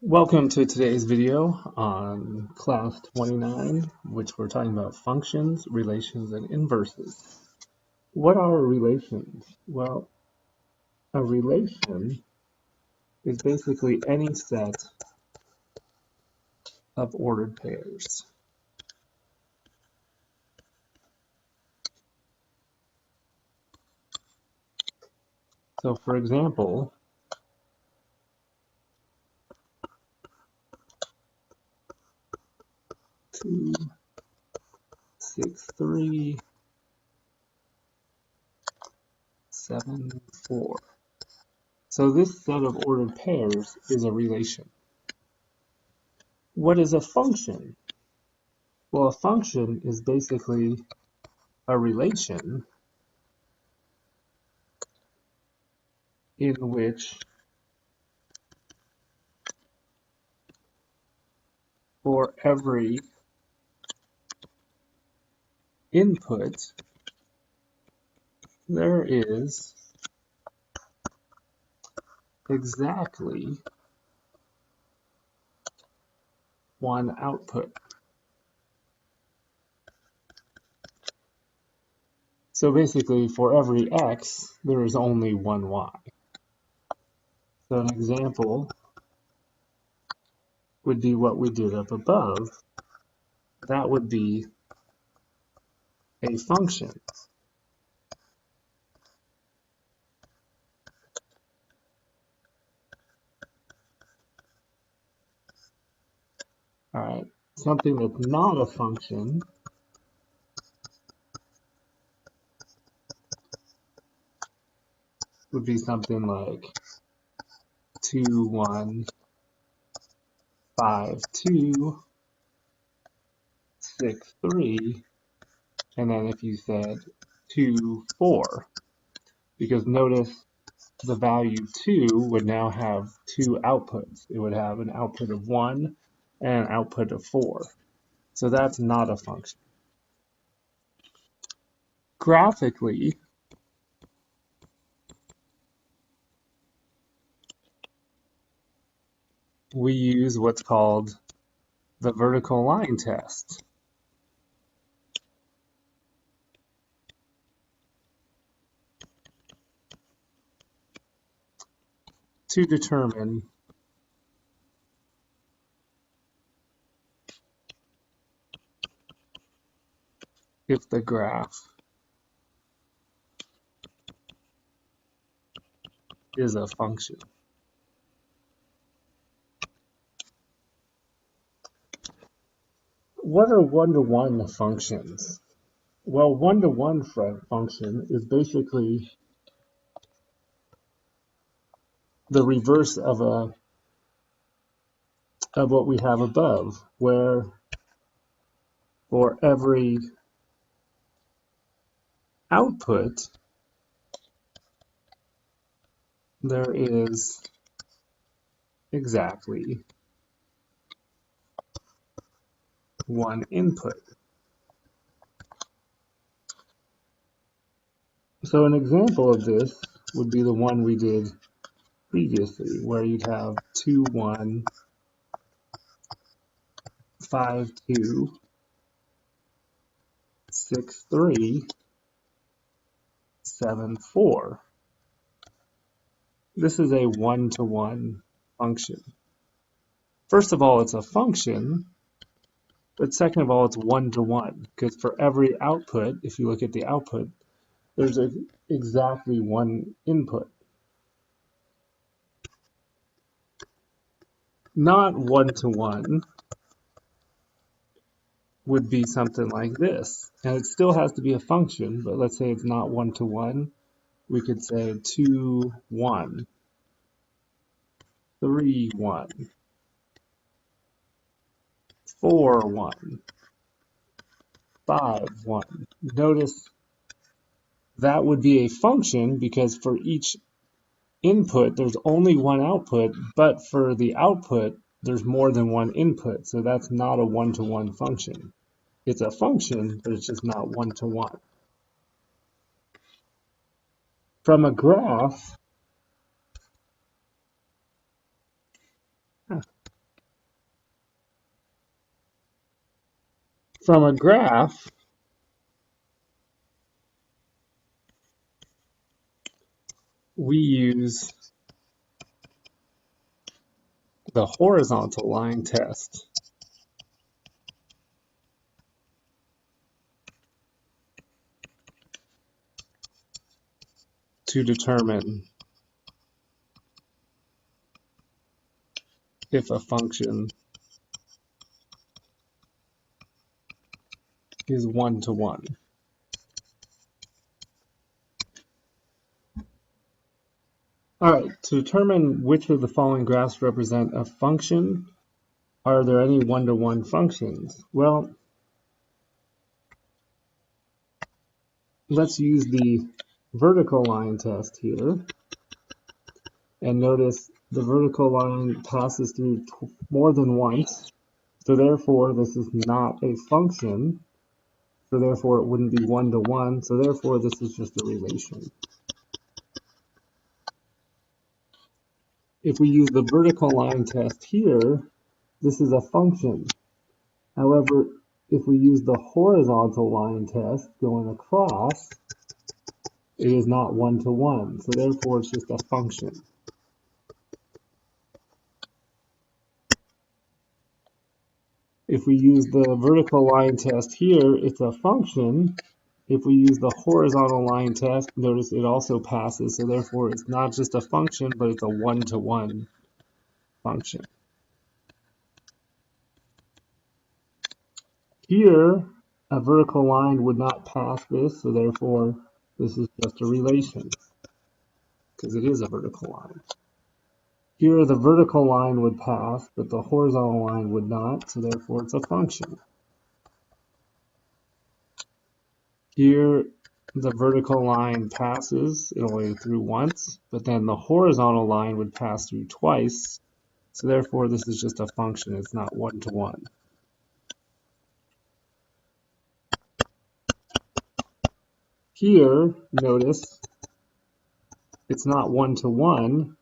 Welcome to today's video on class 29, which we're talking about functions, relations, and inverses. What are relations? Well, a relation is basically any set of ordered pairs. So for example, 2, 6, 3, 7, 4. So this set of ordered pairs is a relation. What is a function? Well, a function is basically a relation in which for every input there is exactly one output. So basically, for every x, there is only one y. So an example would be what we did up above. That would be a function. All right, something that's not a function would be something like 2, 1, 5, 2, 6, 3, and then if you said 2, 4, because notice the value 2 would now have two outputs. It would have an output of 1 and an output of 4. So that's not a function. Graphically, we use what's called the vertical line test. To determine if the graph is a function. What are one-to-one functions? Well, one-to-one function is basically the reverse of what we have above, where for every output there is exactly one input. So an example of this would be the one we did previously, where you'd have 2, 1, 5, 2, 6, 3, 7, 4. This is a one-to-one function. First of all, it's a function, but second of all, it's one-to-one, because for every output, if you look at the output, there's exactly one input. Not one-to-one would be something like this. And it still has to be a function, but let's say it's not one-to-one. We could say 2, 1, 3, 1, 4, 1, 5, 1. Notice that would be a function because for each input, there's only one output, but for the output, there's more than one input. So that's not a one-to-one function. It's a function, but it's just not one-to-one. From a graph, From a graph, we use the horizontal line test to determine if a function is one-to-one. All right, to determine which of the following graphs represent a function, are there any one-to-one functions? Well, let's use the vertical line test here. And notice the vertical line passes through more than once. So therefore, this is not a function. So therefore, it wouldn't be one-to-one. So therefore, this is just a relation. If we use the vertical line test here, this is a function. However, if we use the horizontal line test going across, it is not one-to-one. So therefore, it's just a function. If we use the vertical line test here, it's a function. If we use the horizontal line test, notice it also passes, so therefore it's not just a function, but it's a one-to-one function. Here, a vertical line would not pass this, so therefore this is just a relation, because it is a vertical line. Here, the vertical line would pass, but the horizontal line would not, so therefore it's a function. Here, the vertical line passes, it only through once, but then the horizontal line would pass through twice, so therefore this is just a function, it's not one-to-one. Here, notice, it's not one-to-one,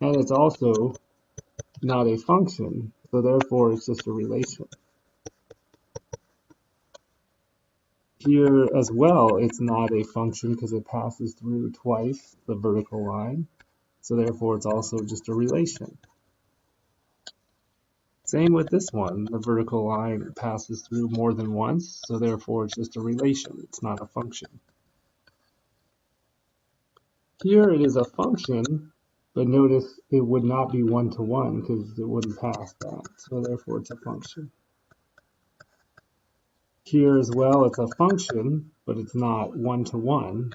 and it's also not a function, so therefore it's just a relation. Here as well, it's not a function because it passes through twice the vertical line, so therefore it's also just a relation. Same with this one, the vertical line passes through more than once, so therefore it's just a relation, it's not a function. Here it is a function, but notice it would not be one-to-one because it wouldn't pass that, so therefore it's a function. Here as well, it's a function, but it's not one-to-one.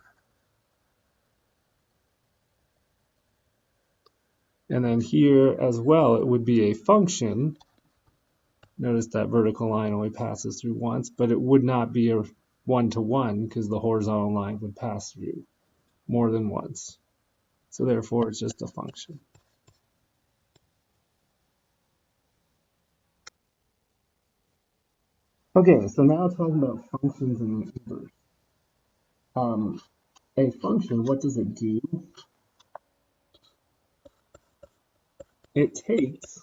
And then here as well, it would be a function. Notice that vertical line only passes through once, but it would not be a one-to-one because the horizontal line would pass through more than once. So therefore, it's just a function. Okay, so now talking about functions and inverse. A function, what does it do? It takes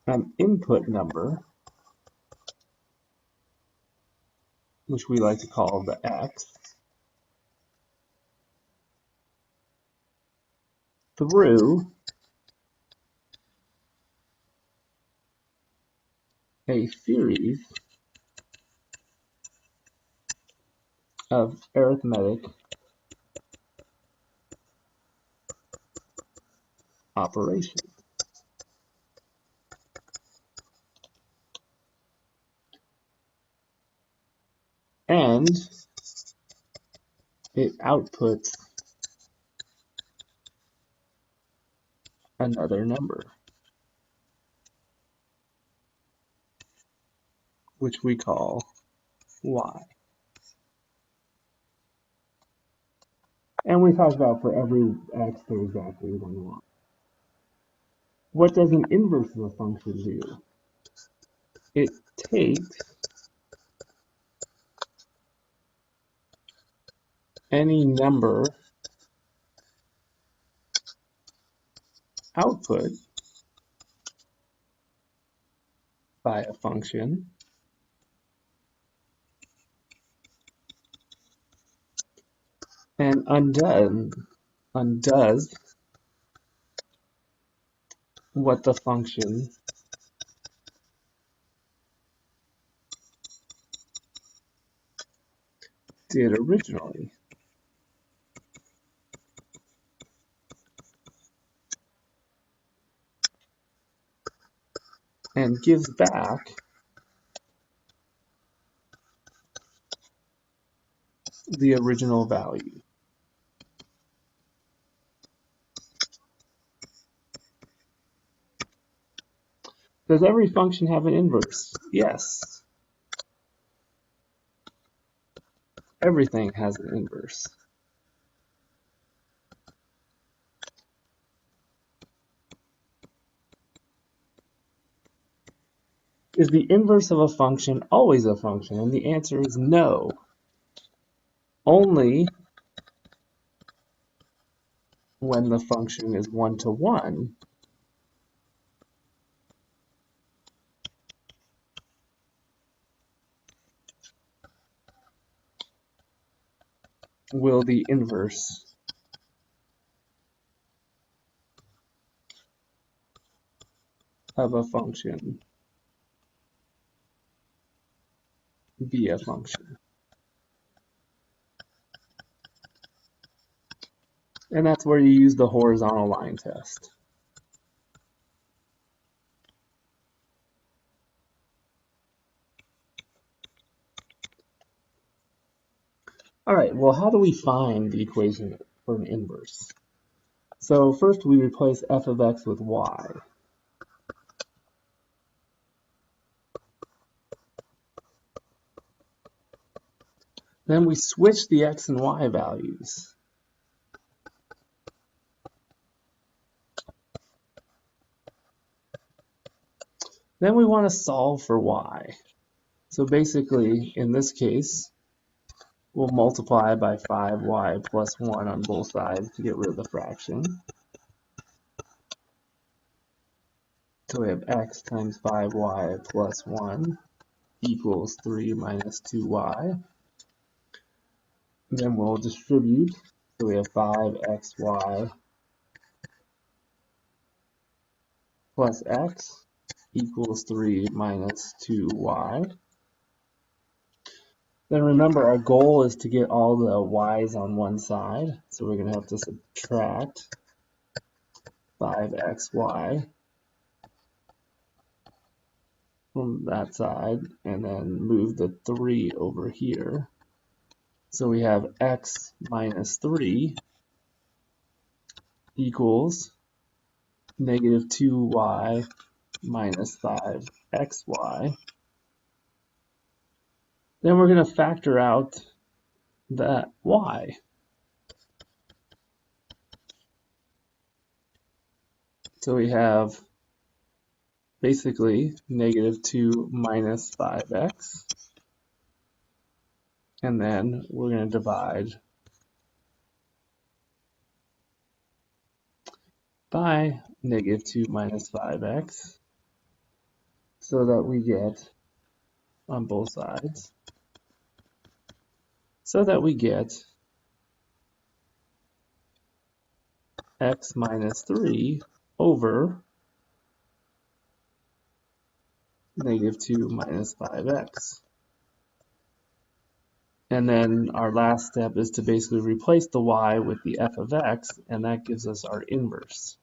an input number, which we like to call the x, through a series of arithmetic operations. And it outputs another number, which we call y. And we talked about for every x, there's exactly one y. What does an inverse of a function do? It takes any number output by a function and undoes what the function did originally. And gives back the original value. Does every function have an inverse? Yes. Everything has an inverse. Is the inverse of a function always a function? And the answer is no. Only when the function is one-to-one will the inverse of a function be a function. And that's where you use the horizontal line test. All right, well, how do we find the equation for an inverse? So first we replace f of x with y. Then we switch the x and y values. Then we want to solve for y. So basically, in this case, we'll multiply by 5y plus 1 on both sides to get rid of the fraction. So we have x times 5y plus 1 equals 3 minus 2y. Then we'll distribute. So we have 5xy plus x equals 3 minus 2y. Then remember, our goal is to get all the y's on one side. So we're going to have to subtract 5xy from that side and then move the 3 over here. So we have x minus 3 equals negative 2y minus 5xy. Then we're going to factor out that y. So we have basically negative 2 minus 5x. And then we're going to divide by negative 2 minus 5x so that we get on both sides, so that we get x minus 3 over negative 2 minus 5x. And then our last step is to basically replace the y with the f of x, and that gives us our inverse.